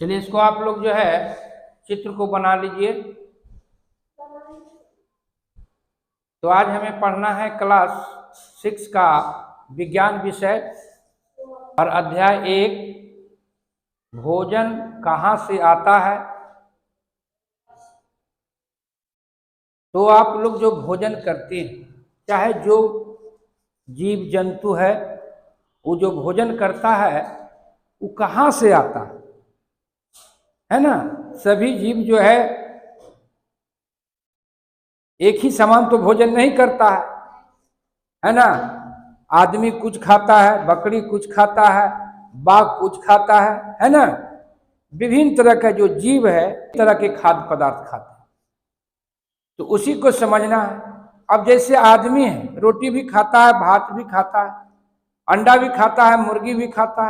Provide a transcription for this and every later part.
चलिए इसको आप लोग जो है चित्र को बना लीजिए। तो आज हमें पढ़ना है क्लास 6 का विज्ञान विषय और अध्याय 1 भोजन कहाँ से आता है। तो आप लोग जो भोजन करते हैं, चाहे जो जीव जंतु वो जो भोजन करता है वो कहाँ से आता है ना। सभी जीव जो एक ही समान तो भोजन नहीं करता है ना। आदमी कुछ खाता है, बकरी कुछ खाता है, बाघ कुछ खाता है ना। विभिन्न तरह का जो जीव है तरह के खाद्य पदार्थ खाते हैं। तो उसी को समझना है। अब जैसे आदमी है, रोटी भी खाता है, भात भी खाता है, अंडा भी खाता है, मुर्गी भी खाता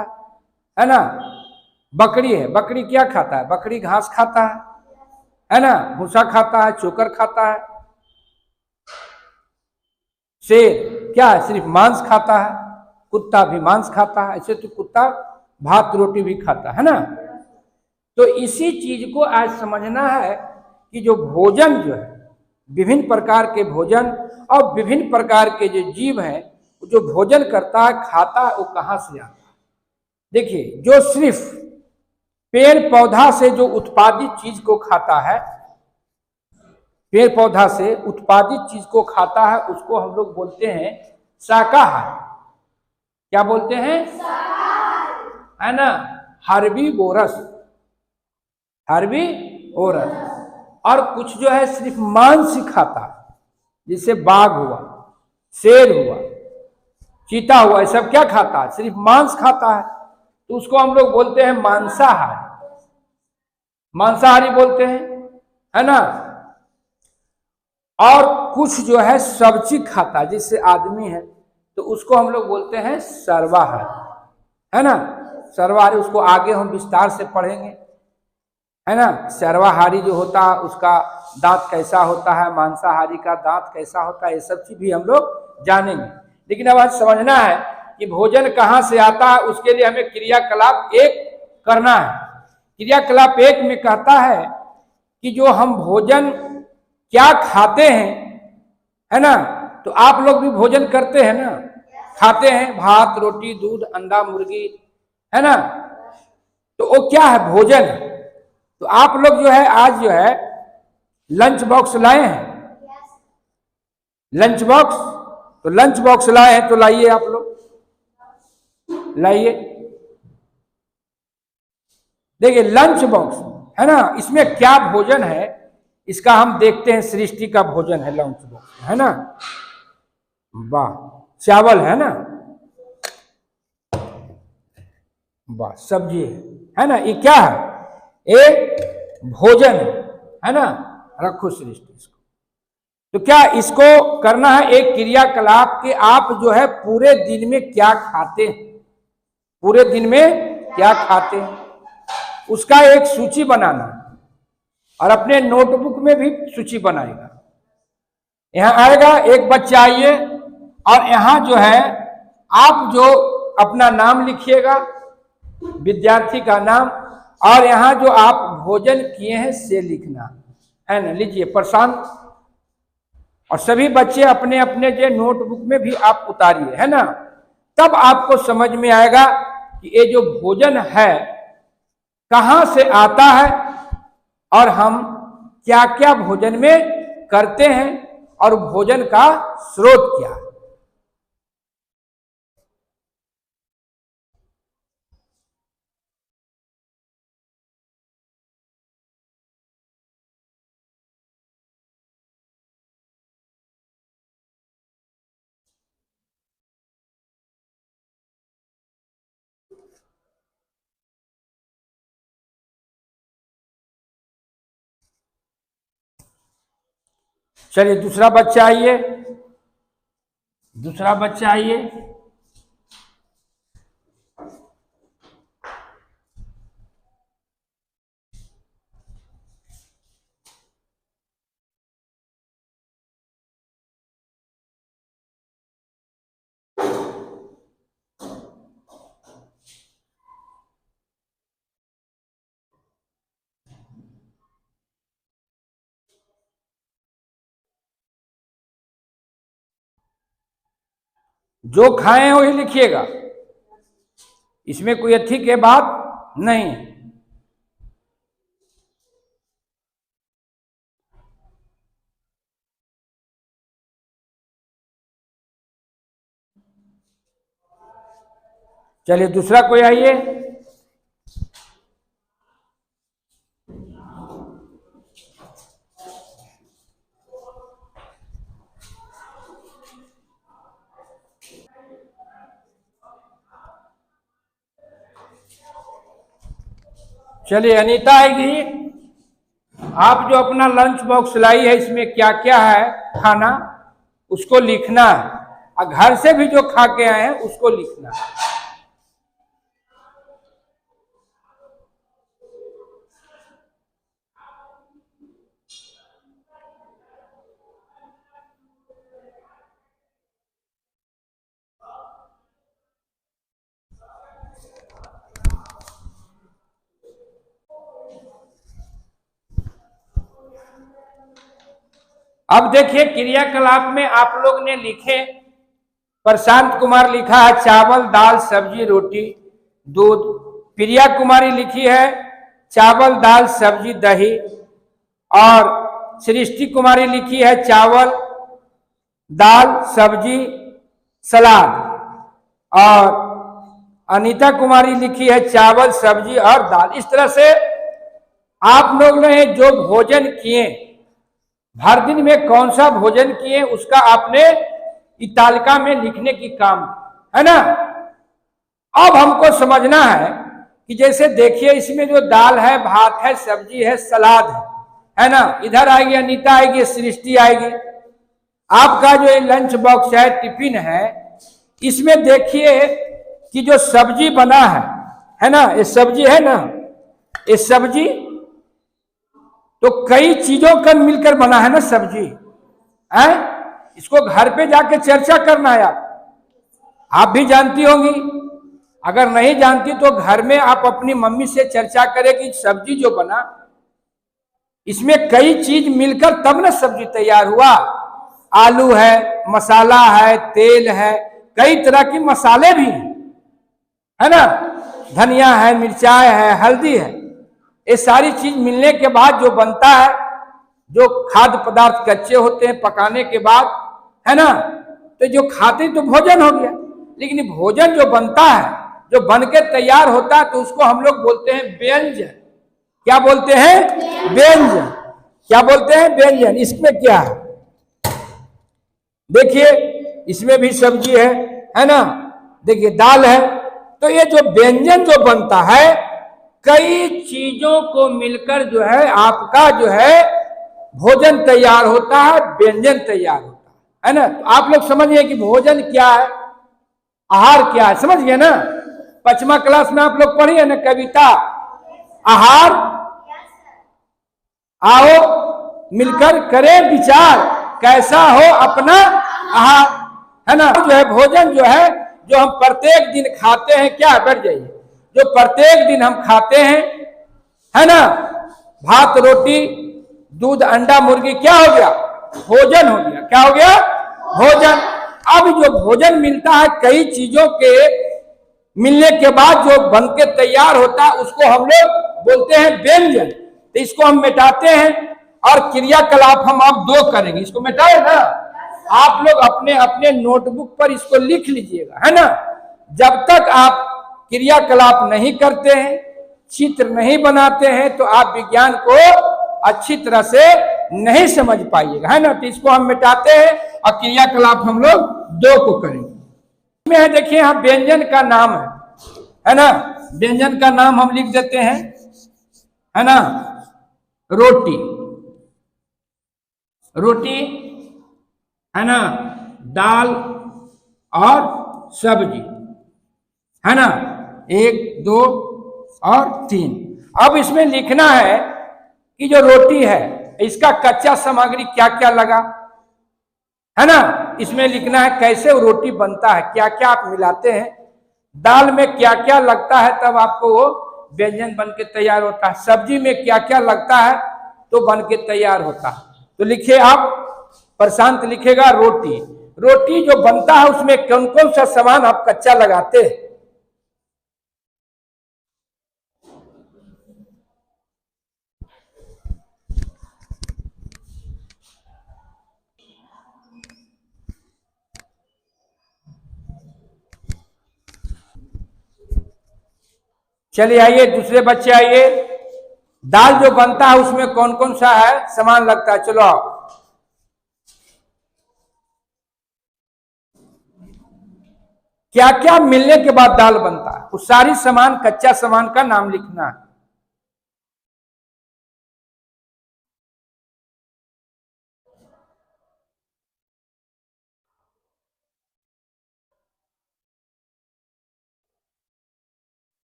है ना। बकरी है, बकरी क्या खाता है? बकरी घास खाता है ना, भूसा खाता है, चोकर खाता है। शेर क्या है? सिर्फ मांस खाता है। कुत्ता भी मांस खाता है। ऐसे तो कुत्ता भात रोटी भी खाता है ना। तो इसी चीज को आज समझना है कि जो भोजन जो है, विभिन्न प्रकार के भोजन और विभिन्न प्रकार के जो जीव हैं जो भोजन करता है, खाता है, वो कहाँ से आता है। देखिए, जो सिर्फ पेड़ पौधा से जो उत्पादित चीज को खाता है, पेड़ पौधा से उत्पादित चीज को खाता है, उसको हम लोग बोलते हैं शाकाहारी। क्या बोलते हैं? है ना। Herbivorous, herbivorous. और कुछ जो है सिर्फ मांस ही खाता है, जैसे बाघ हुआ, शेर हुआ, चीता हुआ, ये सब क्या खाता है? सिर्फ मांस खाता है। तो उसको हम लोग बोलते हैं मांसाहारी, मांसाहारी बोलते हैं, है ना। और कुछ जो है सब्जी खाता है, जैसे आदमी है, तो उसको हम लोग बोलते हैं सर्वाहारी, है ना। सर्वाहारी, उसको आगे हम विस्तार से पढ़ेंगे, है ना। सर्वाहारी जो होता है उसका दांत कैसा होता है, मांसाहारी का दांत कैसा होता है, ये सब चीज भी हम लोग जानेंगे। लेकिन अब आज समझना है कि भोजन कहाँ से आता है। उसके लिए हमें क्रियाकलाप 1 करना है। क्रियाकलाप 1 में कहता है कि जो हम भोजन क्या खाते हैं, है ना। तो आप लोग भी भोजन करते हैं ना, खाते हैं भात रोटी दूध अंडा मुर्गी, है ना। तो वो क्या है? भोजन है। तो आप लोग जो है आज जो है लंच बॉक्स लाए हैं, लंच बॉक्स। तो लंच बॉक्स लाए हैं तो लाइए, आप लोग लाइए। देखिए लंच बॉक्स है ना, इसमें क्या भोजन है इसका हम देखते हैं। सृष्टि का भोजन है लंच बॉक्स, है ना। वाह, चावल है ना, वाह सब्जी है ना। ये क्या है? एक भोजन है ना। रखो सृष्टि इसको। तो क्या इसको करना है एक क्रियाकलाप कि आप जो है पूरे दिन में क्या खाते हैं, पूरे दिन में क्या खाते हैं, उसका एक सूची बनाना। और अपने नोटबुक में भी सूची बनाएगा। यहां आएगा एक बच्चा, आइए, और यहां जो है आप जो अपना नाम लिखिएगा, विद्यार्थी का नाम, और यहां जो आप भोजन किए हैं से लिखना है ना। लीजिए प्रशांत, और सभी बच्चे अपने अपने जो नोटबुक में भी आप उतारिए, है ना। तब आपको समझ में आएगा कि ये जो भोजन है कहां से आता है और हम क्या क्या भोजन में करते हैं और भोजन का स्रोत क्या है। चलिए दूसरा बच्चा आइए, दूसरा बच्चा आइए। जो खाए वही लिखिएगा, इसमें कोई अच्छी के बात नहीं। चलिए दूसरा कोई आइए। चलिए अनीता आएगी। आप जो अपना लंच बॉक्स लाई है इसमें क्या क्या है खाना, उसको लिखना है, और घर से भी जो खा के आए हैं उसको लिखना है। अब देखिए क्रियाकलाप में आप लोग ने लिखे, प्रशांत कुमार लिखा है चावल दाल सब्जी रोटी दूध, प्रिया कुमारी लिखी है चावल दाल सब्जी दही, और सृष्टि कुमारी लिखी है चावल दाल सब्जी सलाद, और अनीता कुमारी लिखी है चावल सब्जी और दाल। इस तरह से आप लोग ने जो भोजन किए, हर दिन में कौन सा भोजन किए उसका आपने तालिका में लिखने की काम है ना। अब हमको समझना है कि जैसे देखिए इसमें जो दाल है, भात है, सब्जी है, सलाद है ना। इधर आएगी अनीता आएगी, सृष्टि आएगी। आपका जो ये लंच बॉक्स है, टिफिन है, इसमें देखिए कि जो सब्जी बना है ना, ये सब्जी है ना, ये सब्जी तो कई चीजों का मिलकर बना है ना सब्जी है। इसको घर पे जाके चर्चा करना है। आप भी जानती होंगी, अगर नहीं जानती तो घर में आप अपनी मम्मी से चर्चा करें कि सब्जी जो बना इसमें कई चीज मिलकर तब ना सब्जी तैयार हुआ। आलू है, मसाला है, तेल है, कई तरह के मसाले भी है ना, धनिया है, मिर्चाई है, हल्दी है, ये सारी चीज मिलने के बाद जो बनता है, जो खाद्य पदार्थ कच्चे होते हैं पकाने के बाद है ना, तो जो खाते तो भोजन हो गया। लेकिन भोजन जो बनता है, जो बन के तैयार होता है, तो उसको हम लोग बोलते हैं व्यंजन। क्या बोलते हैं? व्यंजन। क्या बोलते हैं? व्यंजन। इसमें क्या है देखिए, इसमें भी सब्जी है ना, देखिए दाल है। तो ये जो व्यंजन जो बनता है, कई चीजों को मिलकर जो है आपका जो है भोजन तैयार होता है, व्यंजन तैयार होता है ना। तो आप लोग समझिए कि भोजन क्या है, आहार क्या है, समझ गए ना। 5वीं क्लास में आप लोग पढ़िए ना कविता, आहार आओ मिलकर करें विचार, कैसा हो अपना आहार, है ना। जो है भोजन जो है, जो हम प्रत्येक दिन खाते हैं, क्या बैठ जाइए, जो प्रत्येक दिन हम खाते हैं है ना, भात रोटी दूध अंडा मुर्गी, क्या हो गया? भोजन हो गया। क्या हो गया? भोजन। अब जो भोजन मिलता है कई चीजों के मिलने के बाद जो बन के तैयार होता है, उसको हम लोग बोलते हैं व्यंजन। तो इसको हम मिटाते हैं और क्रियाकलाप हम अब 2 करेंगे। इसको मिटाए ना, आप लोग अपने अपने नोटबुक पर इसको लिख लीजिएगा, है ना। जब तक आप क्रियाकलाप नहीं करते हैं, चित्र नहीं बनाते हैं, तो आप विज्ञान को अच्छी तरह से नहीं समझ पाइएगा, है ना। तो इसको हम मिटाते हैं और क्रियाकलाप हम लोग 2 को करेंगे। में है देखिए यहाँ व्यंजन का नाम है ना। व्यंजन का नाम हम लिख देते हैं, है ना। रोटी, रोटी है ना, दाल और सब्जी, है ना, 1 2 और 3। अब इसमें लिखना है कि जो रोटी है इसका कच्चा सामग्री क्या क्या लगा, है ना। इसमें लिखना है कैसे रोटी बनता है, क्या क्या आप मिलाते हैं, दाल में क्या क्या लगता है तब आपको वो व्यंजन बन के तैयार होता है, सब्जी में क्या क्या लगता है तो बन के तैयार होता है। तो लिखिए आप, प्रशांत लिखेगा रोटी, रोटी जो बनता है उसमें कौन कौन सा सामान आप कच्चा लगाते हैं? चलिए आइए, दूसरे बच्चे आइए। दाल जो बनता है उसमें कौन कौन सा है सामान लगता है? चलो आओ। क्या क्या मिलने के बाद दाल बनता है, उस सारी सामान, कच्चा सामान का नाम लिखना है।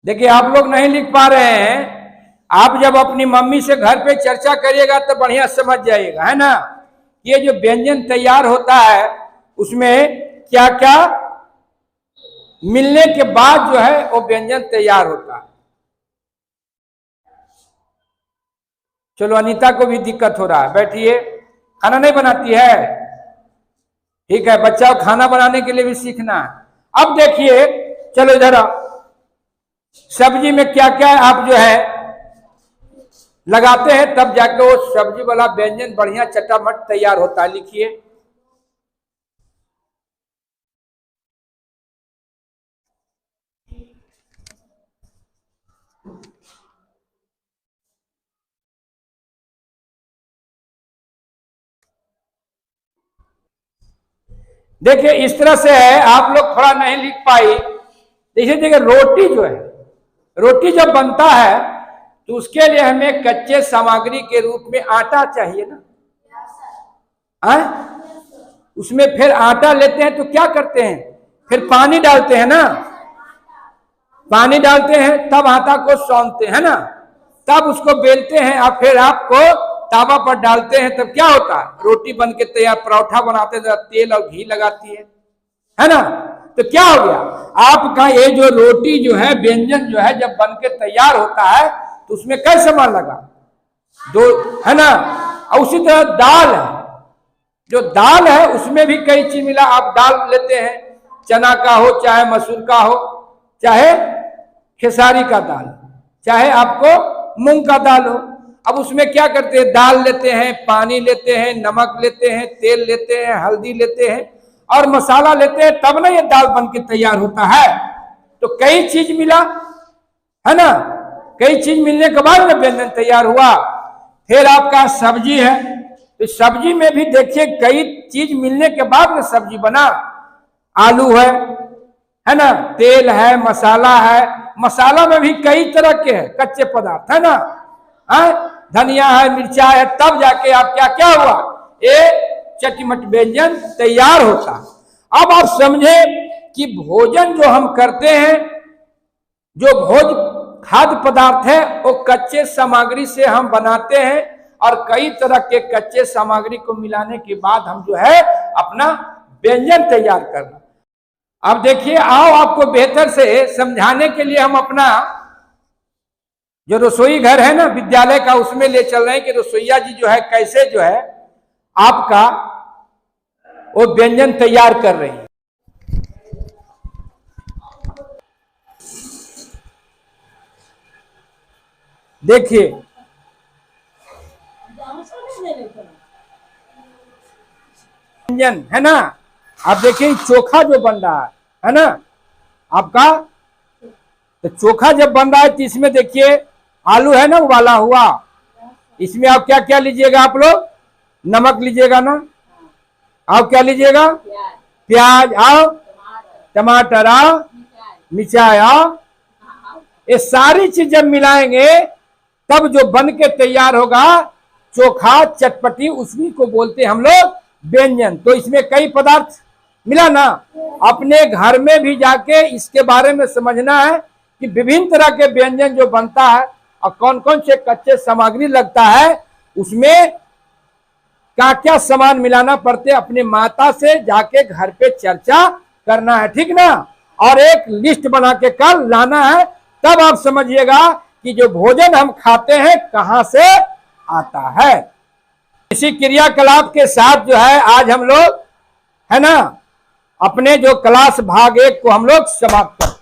देखिए आप लोग नहीं लिख पा रहे हैं, आप जब अपनी मम्मी से घर पे चर्चा करिएगा तो बढ़िया समझ जाइएगा, है ना। ये जो व्यंजन तैयार होता है उसमें क्या क्या मिलने के बाद जो है वो व्यंजन तैयार होता है। चलो अनीता को भी दिक्कत हो रहा है, बैठिए। खाना नहीं बनाती है? ठीक है, बच्चा को खाना बनाने के लिए भी सीखना है। अब देखिए, चलो इधर आओ। सब्जी में क्या क्या आप जो है लगाते हैं, तब जाके वो सब्जी वाला व्यंजन बढ़िया चटामट तैयार होता है। लिखिए। देखिए इस तरह से है, आप लोग थोड़ा नहीं लिख पाई। देखिए रोटी जो है, रोटी जब बनता है तो उसके लिए हमें कच्चे सामग्री के रूप में आटा चाहिए ना। उसमें फिर आटा लेते हैं तो क्या करते हैं, फिर पानी डालते हैं ना। पानी डालते हैं तब आटा को सौंधते हैं ना, तब उसको बेलते हैं और फिर आपको तावा पर डालते हैं, तब क्या होता है, रोटी बन के तैयार। परोठा बनाते हैं तेल और घी लगाती है ना। तो क्या हो गया आपका ये जो रोटी जो है, व्यंजन जो है, जब बन के तैयार होता है तो उसमें कई सामान लगा, दो, है ना। और उसी तरह दाल है, जो दाल है उसमें भी कई चीज मिला। आप दाल लेते हैं, चना का हो, चाहे मसूर का हो, चाहे खेसारी का दाल, चाहे आपको मूंग का दाल हो। अब उसमें क्या करते हैं, दाल लेते हैं, पानी लेते हैं, नमक लेते हैं, तेल लेते हैं, हल्दी लेते हैं और मसाला लेते हैं, तब ना ये दाल बन के तैयार होता है। तो कई चीज मिला, है ना। कई चीज मिलने के बाद में व्यंजन तैयार हुआ। फिर आपका सब्जी है, तो सब्जी में भी देखिए कई चीज मिलने के बाद में सब्जी बना। आलू है ना, तेल है, मसाला है। मसाला में भी कई तरह के हैं कच्चे पदार्थ, है ना। धनिया है, मिर्चा है, तब जाके आप क्या क्या हुआ, एक चटमट व्यंजन तैयार होता। अब आप समझे कि भोजन जो हम करते हैं, जो भोज खाद्य पदार्थ है, वो कच्चे सामग्री से हम बनाते हैं और कई तरह के कच्चे सामग्री को मिलाने के बाद हम जो है अपना व्यंजन तैयार करना। अब देखिए, आओ आपको बेहतर से समझाने के लिए हम अपना जो रसोई घर है ना विद्यालय का, उसमें ले चल रहे हैं कि रसोईया जी जो है कैसे जो है आपका वो व्यंजन तैयार कर रही है। देखिए व्यंजन है ना, आप देखिए चोखा जो बन रहा है ना आपका, तो चोखा जब बन रहा है तो इसमें देखिए आलू है ना उबाला हुआ, इसमें आप क्या क्या लीजिएगा, आप लोग नमक लीजिएगा ना, आप क्या लीजिएगा, प्याज आओ, टमाटर आओ, मिर्चाई आओ। ये सारी चीज जब मिलाएंगे तब जो बन के तैयार होगा चोखा चटपटी, उसी को बोलते हैं हम लोग व्यंजन। तो इसमें कई पदार्थ मिला ना, अपने घर में भी जाके इसके बारे में समझना है कि विभिन्न तरह के व्यंजन जो बनता है और कौन कौन से कच्चे सामग्री लगता है, उसमें क्या क्या सामान मिलाना पड़ते, अपने माता से जाके घर पे चर्चा करना है, ठीक ना। और एक लिस्ट बना के कल लाना है, तब आप समझिएगा कि जो भोजन हम खाते हैं कहां से आता है। इसी क्रियाकलाप के साथ जो है आज हम लोग है ना अपने जो क्लास भाग 1 को हम लोग समाप्त करते हैं।